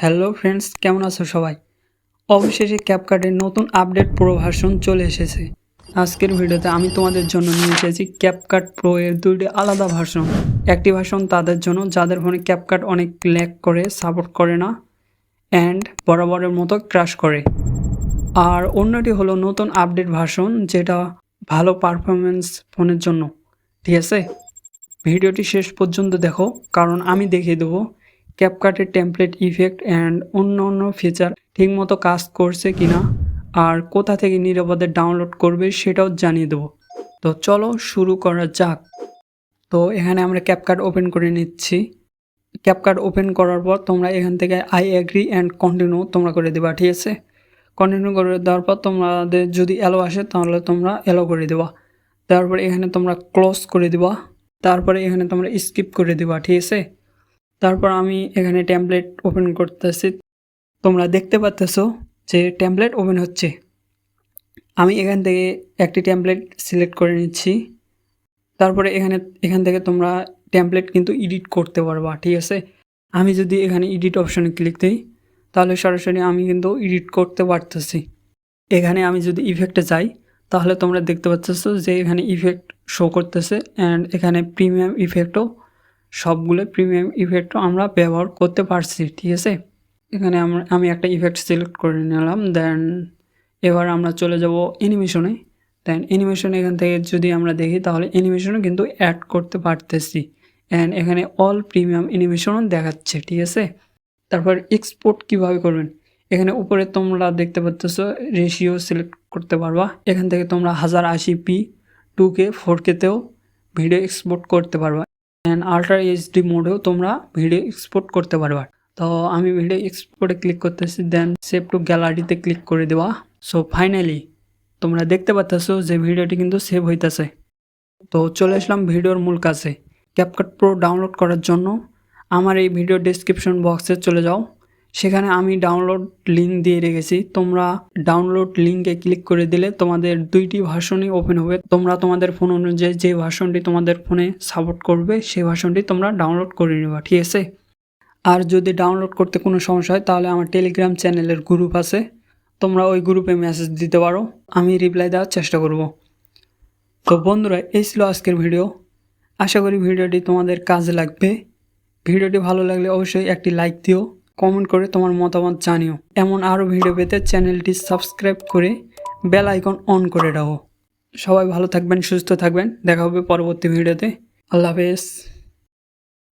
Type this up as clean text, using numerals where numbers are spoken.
Hello friends, কেমন আছো সবাই? অবশেষে ক্যাপকাটের নতুন আপডেট প্রো ভার্সন চলে এসেছে। আজকের ভিডিওতে আমি তোমাদের জন্য নিয়ে এসেছি ক্যাপকাট প্রো এর দুইটি আলাদা ভার্সন। একটি ভার্সন তাদের জন্য যাদের ফোনে ক্যাপকাট অনেক ল্যাগ করে, সাপোর্ট করে না অ্যান্ড বরাবরের মতো ক্র্যাশ করে। আর অন্যটি হলো নতুন আপডেট ভার্সন, যেটা ভালো পারফরমেন্স ফোনের জন্য। ঠিক আছে, ভিডিওটি শেষ পর্যন্ত দেখো, কারণ আমি দেখিয়ে দেবো ক্যাপকাটের টেমপ্লেট ইফেক্ট অ্যান্ড অন্য ফিচার ঠিকমতো কাজ করছে কিনা, আর কোথা থেকে নিরাপদে ডাউনলোড করবে সেটাও জানিয়ে দেবো। তো চলো শুরু করা যাক। তো এখানে আমরা ক্যাপকাট ওপেন করে নিচ্ছি। ক্যাপকাট ওপেন করার পর তোমরা এখান থেকে আই অ্যাগ্রি অ্যান্ড কন্টিনিউ তোমরা করে দেবা। ঠিক আছে, কন্টিনিউ করে দেওয়ার পর তোমাদের যদি অ্যালো আসে তাহলে তোমরা অ্যালো করে দেবা। তারপরে এখানে তোমরা ক্লোজ করে দেবা। তারপরে এখানে তোমরা স্কিপ করে দেবা। ঠিক আছে, তারপর আমি এখানে টেমপ্লেট ওপেন করতেছি। তোমরা দেখতে পাচ্তেছো যে টেমপ্লেট ওপেন হচ্ছে। আমি এখান থেকে একটি টেমপ্লেট সিলেক্ট করে নিচ্ছি। তারপরে এখান থেকে তোমরা টেমপ্লেট কিন্তু এডিট করতে পারবা। ঠিক আছে, আমি যদি এখানে এডিট অপশানে ক্লিক দিই তাহলে সরাসরি আমি কিন্তু এডিট করতে পারতেছি। এখানে আমি যদি ইফেক্টে যাই তাহলে তোমরা দেখতে পাচ্তেছো যে এখানে ইফেক্ট শো করতেছে অ্যান্ড এখানে প্রিমিয়াম ইফেক্টও, সবগুলো প্রিমিয়াম ইফেক্টও আমরা ব্যবহার করতে পারছি। ঠিক আছে, এখানে আমি একটা ইফেক্ট সিলেক্ট করে নিলাম। দেন এবার আমরা চলে যাব অ্যানিমেশনে। দেন অ্যানিমেশনে এখান থেকে যদি আমরা দেখি তাহলে অ্যানিমেশনও কিন্তু অ্যাড করতে পারতেছি অ্যান্ড এখানে অল প্রিমিয়াম অ্যানিমেশনও দেখাচ্ছে। ঠিক আছে, তারপর এক্সপোর্ট কিভাবে করবেন, এখানে উপরে তোমরা দেখতে পাচ্ছ রেশিও সিলেক্ট করতে পারবা। এখান থেকে তোমরা 1080p 2K 4Kতেও ভিডিও এক্সপোর্ট করতে পারবা অ্যান্ড আল্ট্রা এইচডি মোডেও তোমরা ভিডিও এক্সপোর্ট করতে পারবা। তো আমি ভিডিও এক্সপোর্টে ক্লিক করতেছি, দেন সেভ টু গ্যালারিতে ক্লিক করে দেওয়া। সো ফাইনালি তোমরা দেখতে পাচ্ছ যে ভিডিওটি কিন্তু সেভ হইতেছে। তো চলে আসলাম ভিডিওর মূল কাজে। ক্যাপকাট প্রো ডাউনলোড করার জন্য আমার এই ভিডিও ডেসক্রিপশন বক্সে চলে যাও, সেখানে আমি ডাউনলোড লিঙ্ক দিয়ে রেখেছি। তোমরা ডাউনলোড লিঙ্কে ক্লিক করে দিলে তোমাদের দুইটি ভার্সনই ওপেন হবে। তোমরা তোমাদের ফোন অনুযায়ী যে ভার্সনটি তোমাদের ফোনে সাপোর্ট করবে সেই ভার্সনটি তোমরা ডাউনলোড করে নেবা। ঠিক আছে, আর যদি ডাউনলোড করতে কোনো সমস্যা হয় তাহলে আমার টেলিগ্রাম চ্যানেলের গ্রুপ আছে, তোমরা ওই গ্রুপে মেসেজ দিতে পারো, আমি রিপ্লাই দেওয়ার চেষ্টা করব। তো বন্ধুরা, এই ছিল আজকের ভিডিও। আশা করি ভিডিওটি তোমাদের কাজে লাগবে। ভিডিওটি ভালো লাগলে অবশ্যই একটি লাইক দিও, কমেন্ট করে তোমার মতামত জানিও। এমন আরও ভিডিও পেতে চ্যানেলটি সাবস্ক্রাইব করে বেল আইকন অন করে রাখো। সবাই ভালো থাকবেন, সুস্থ থাকবেন, দেখা হবে পরবর্তী ভিডিওতে। আল্লাহ হাফেজ।